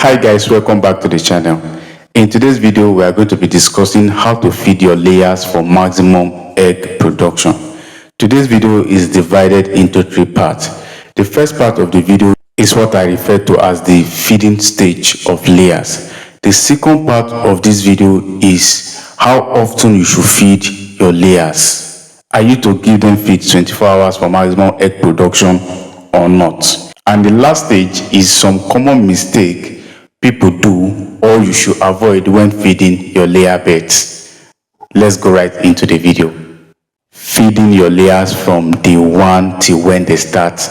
Hi guys, welcome back to the channel. In today's video, we are going to be discussing how to feed your layers for maximum egg production. Today's video is divided into three parts. The first part of the video is what I refer to as the feeding stage of layers. The second part of this video is how often you should feed your layers. Are you to give them feed 24 hours for maximum egg production or not? And the last stage is some common mistake people do or you should avoid when feeding your layer beds. Let's go right into the video. Feeding your layers from day 1 till when they start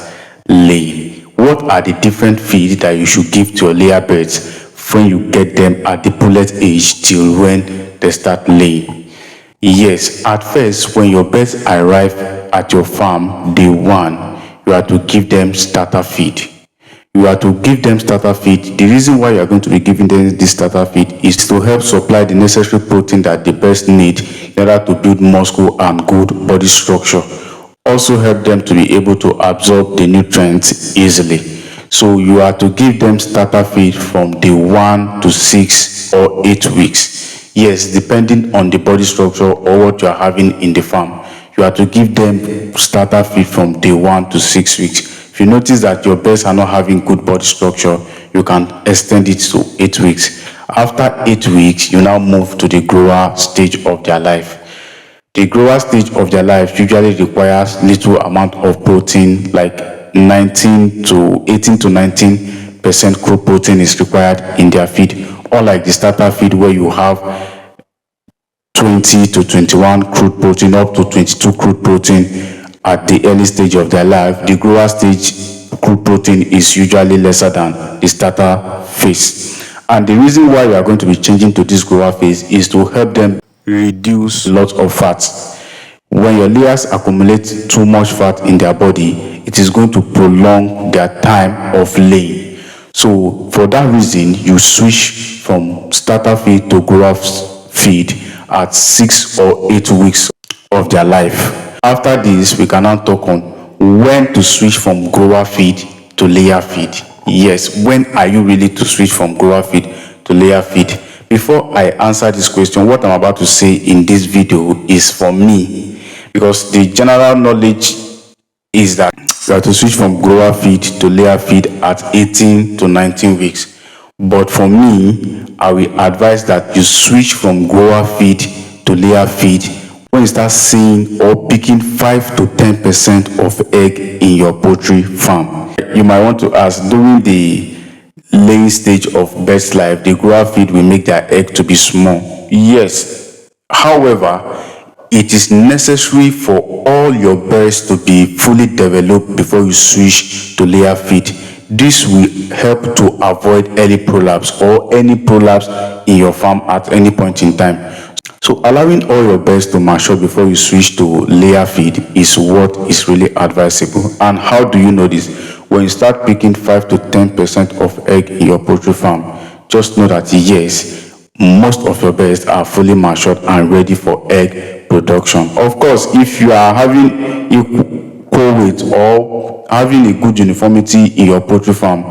laying. What are the different feeds that you should give to your layer beds when you get them at the pullet age till when they start laying? Yes, at first when your birds arrive at your farm day 1, you are to give them starter feed. You are to give them starter feed. The reason why you are going to be giving them this starter feed is to help supply the necessary protein that the birds need in order to build muscle and good body structure. Also help them to be able to absorb the nutrients easily. So you are to give them starter feed from day 1 to 6 or 8 weeks. Yes, depending on the body structure or what you are having in the farm. You are to give them starter feed from day 1 to 6 weeks. If you notice that your birds are not having good body structure, you can extend it to 8 weeks. After 8 weeks, you now move to the grower stage of their life. The grower stage of their life usually requires little amount of protein, like 18 to 19% crude protein is required in their feed. Unlike the starter feed where you have 20 to 21 crude protein up to 22 crude protein at the early stage of their life, the grower stage crude protein is usually lesser than the starter phase. And the reason why we are going to be changing to this grower phase is to help them reduce lots of fats. When your layers accumulate too much fat in their body, it is going to prolong their time of laying. So for that reason, you switch from starter feed to grower feed at 6 or 8 weeks of their life. After this, we can now talk on when to switch from grower feed to layer feed. Yes, when are you really to switch from grower feed to layer feed? Before I answer this question, what I'm about to say in this video is for me, because the general knowledge is that you have to switch from grower feed to layer feed at 18 to 19 weeks. But for me, I will advise that you switch from grower feed to layer feed when you start seeing or picking 5 to 10% of egg in your poultry farm. You might want to ask, during the laying stage of bird's life, the grower feed will make their egg to be small. Yes, however, it is necessary for all your birds to be fully developed before you switch to layer feed. This will help to avoid early prolapse or any prolapse in your farm at any point in time. So allowing all your birds to mature before you switch to layer feed is what is really advisable. And how do you know this? When you start picking 5 to 10% of egg in your poultry farm, just know that yes, most of your birds are fully matured and ready for egg production. Of course, if you are having equal weight or having a good uniformity in your poultry farm,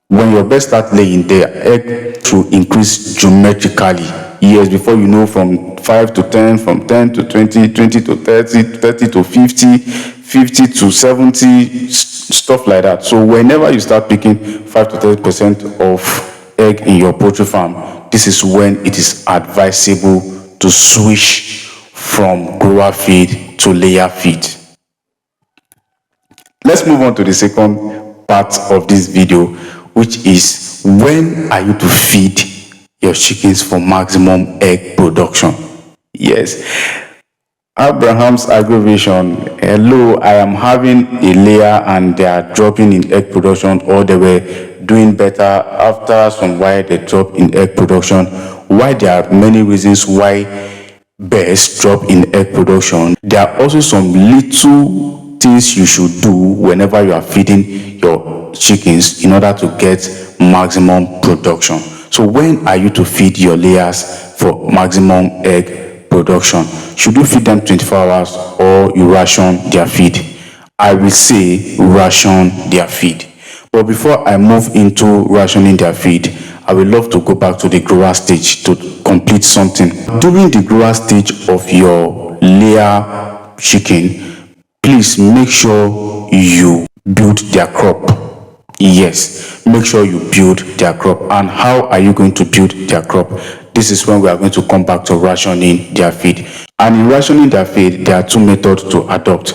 when your birds start laying, their egg should increase geometrically. Yes, before you know, from 5 to 10, from 10 to 20, 20 to 30, 30 to 50, 50 to 70, stuff like that. So whenever you start picking 5 to 30% of egg in your poultry farm, this is when it is advisable to switch from grower feed to layer feed. Let's move on to the second part of this video, which is when are you to feed your chickens for maximum egg production? Yes, Abraham's aggravation. Hello, I am having a layer and they are dropping in egg production, or they were doing better after some while they drop in egg production. Why? There are many reasons why birds drop in egg production. There are also some little things you should do whenever you are feeding your chickens in order to get maximum production. So when are you to feed your layers for maximum egg production? Should you feed them 24 hours or you ration their feed? I will say ration their feed. But before I move into rationing their feed, I would love to go back to the grower stage to complete something. During the grower stage of your layer chicken, please make sure you build their crop. Yes, make sure you build their crop. And how are you going to build their crop? This is when we are going to come back to rationing their feed. And in rationing their feed, there are two methods to adopt.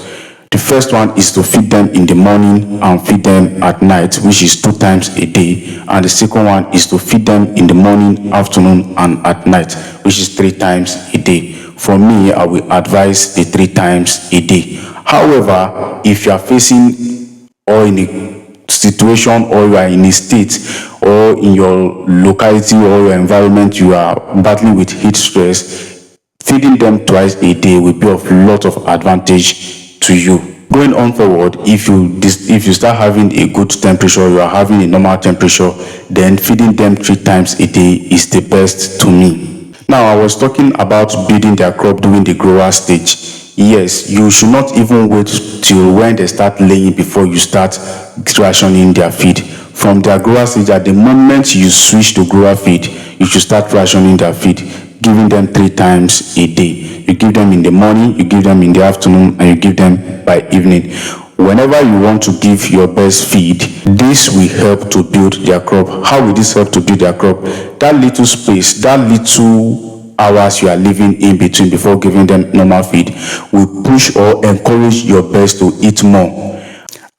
The first one is to feed them in the morning and feed them at night, which is 2 times a day. And the second one is to feed them in the morning, afternoon, and at night, which is 3 times a day. For me, I will advise the 3 times a day. However, if you are facing or in a situation or you are in a state or in your locality or your environment you are battling with heat stress, feeding them twice a day will be of lot of advantage to you. Going on forward, if you start having a good temperature, you are having a normal temperature, then feeding them 3 times a day is the best to me. Now, I was talking about building their crop during the grower stage. Yes, you should not even wait till when they start laying before you start rationing their feed. From their grower stage, at the moment you switch to grower feed, you should start rationing their feed, giving them 3 times a day. You give them in the morning, you give them in the afternoon, and you give them by evening. Whenever you want to give your best feed, this will help to build their crop. How will this help to build their crop? That little space, that little hours you are leaving in between before giving them normal feed will push or encourage your birds to eat more,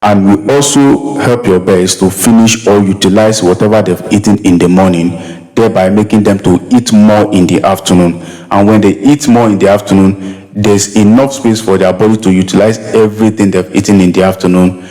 and will also help your birds to finish or utilize whatever they've eaten in the morning, thereby making them to eat more in the afternoon. And when they eat more in the afternoon, there's enough space for their body to utilize everything they've eaten in the afternoon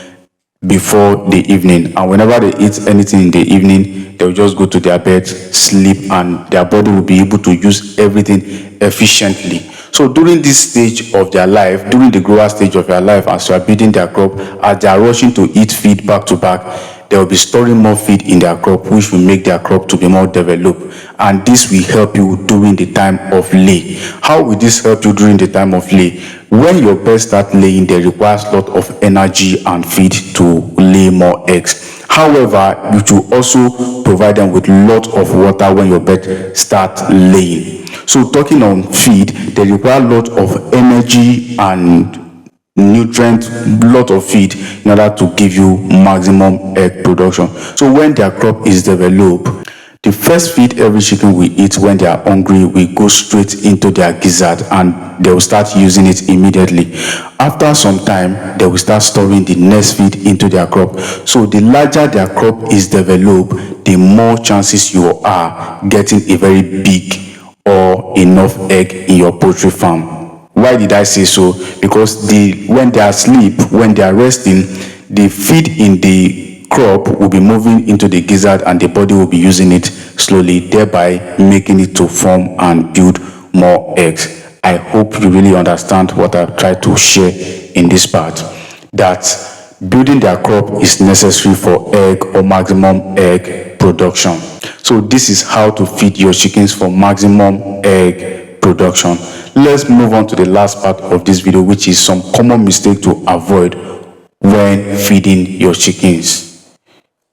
before the evening. And whenever they eat anything in the evening, they'll just go to their bed, sleep, and their body will be able to use everything efficiently. So during this stage of their life, during the grower stage of their life, as you are building their crop, as they are rushing to eat feed back to back, they will be storing more feed in their crop, which will make their crop to be more developed. And this will help you during the time of lay. How will this help you during the time of lay? When your birds start laying, they require a lot of energy and feed to lay more eggs. However, you should also provide them with a lot of water when your birds start laying. So talking on feed, they require a lot of energy and nutrient, lot of feed in order to give you maximum egg production. So when their crop is developed, the first feed every chicken will eat when they are hungry will go straight into their gizzard, and they will start using it immediately. After some time, they will start storing the next feed into their crop. So the larger their crop is developed, the more chances you are getting a very big or enough egg in your poultry farm. Why did I say so? Because when they are asleep, when they are resting, the feed in the crop will be moving into the gizzard and the body will be using it slowly, thereby making it to form and build more eggs. I hope you really understand what I've tried to share in this part, that building their crop is necessary for egg or maximum egg production. So this is how to feed your chickens for maximum egg production. Let's move on to the last part of this video, which is some common mistakes to avoid when feeding your chickens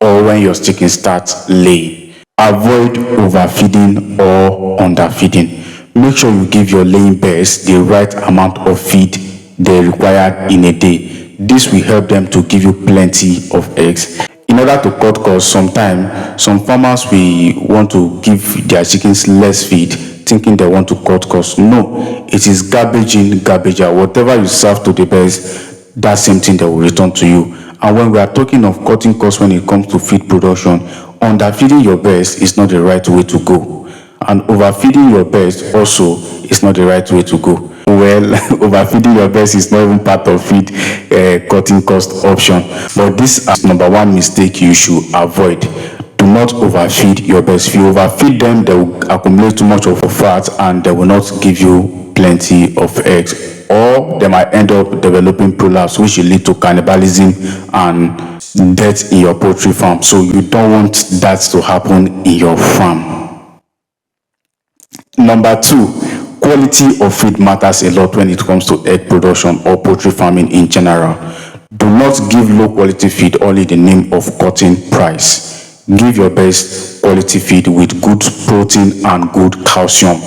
or when your chickens start laying. Avoid overfeeding or underfeeding. Make sure you give your laying birds the right amount of feed they require in a day. This will help them to give you plenty of eggs. In order to cut costs, sometimes some farmers will want to give their chickens less feed, thinking they want to cut costs. No, it is garbage in, garbage out. Whatever you serve to the birds, that same thing they will return to you. And when we are talking of cutting costs when it comes to feed production, underfeeding your birds is not the right way to go. And overfeeding your birds also is not the right way to go. Well, overfeeding your birds is not even part of feed cutting cost option. But this is number one mistake you should avoid. Do not overfeed your birds. If you overfeed them, they will accumulate too much of fat and they will not give you plenty of eggs. Or they might end up developing prolapse, which will lead to cannibalism and death in your poultry farm. So you don't want that to happen in your farm. Number two, quality of feed matters a lot when it comes to egg production or poultry farming in general. Do not give low quality feed only in the name of cutting price. Give your best quality feed with good protein and good calcium.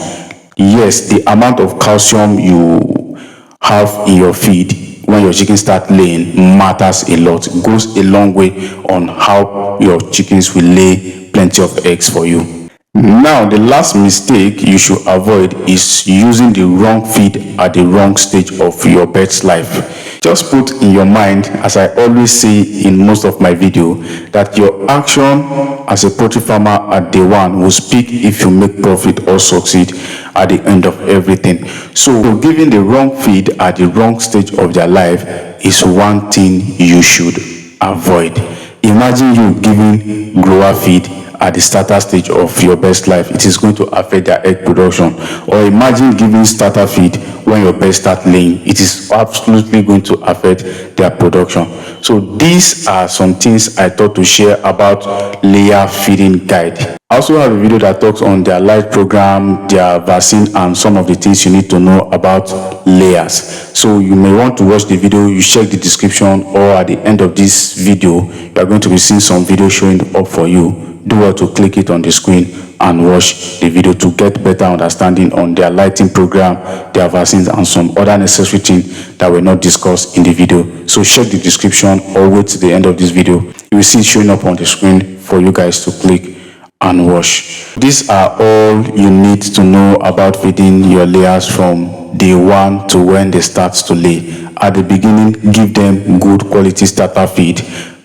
Yes, the amount of calcium you have in your feed when your chicken start laying matters a lot. It goes a long way on how your chickens will lay plenty of eggs for you. Now, the last mistake you should avoid is using the wrong feed at the wrong stage of your bird's life. Just put in your mind, as I always say in most of my video, that your action as a poultry farmer at day one will speak if you make profit or succeed at the end of everything. So giving the wrong feed at the wrong stage of their life is one thing you should avoid. Imagine you giving grower feed at the starter stage of your best life. It is going to affect their egg production. Or imagine giving starter feed when your birds start laying. It is absolutely going to affect their production. So these are some things I thought to share about layer feeding guide. I also have a video that talks on their light program, their vaccine, and some of the things you need to know about layers. So you may want to watch the video, you check the description, or at the end of this video you are going to be seeing some video showing up for you. Do well to click it on the screen and watch the video to get better understanding on their lighting program, their vaccines, and some other necessary things that were not discussed in the video. So check the description or wait to the end of this video. You will see it showing up on the screen for you guys to click and watch. These are all you need to know about feeding your layers from day one to when they start to lay. At the beginning, give them good quality starter feed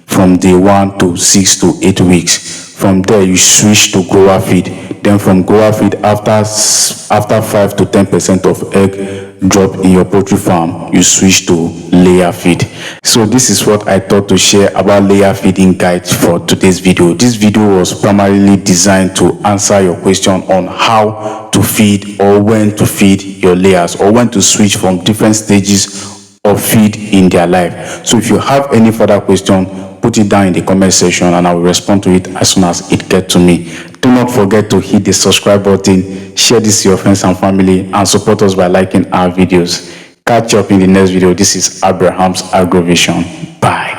from day 1 to 6 to 8 weeks. From there, you switch to grower feed. Then from grower feed, after 5 to 10% of egg drop in your poultry farm, you switch to layer feed. So this is what I thought to share about layer feeding guide for today's video. This video was primarily designed to answer your question on how to feed or when to feed your layers, or when to switch from different stages of feed in their life. So if you have any further question, put it down in the comment section and I will respond to it as soon as it gets to me. Do not forget to hit the subscribe button, share this to your friends and family, and support us by liking our videos. Catch you up in the next video. This is Abraham's Agrovision. Bye.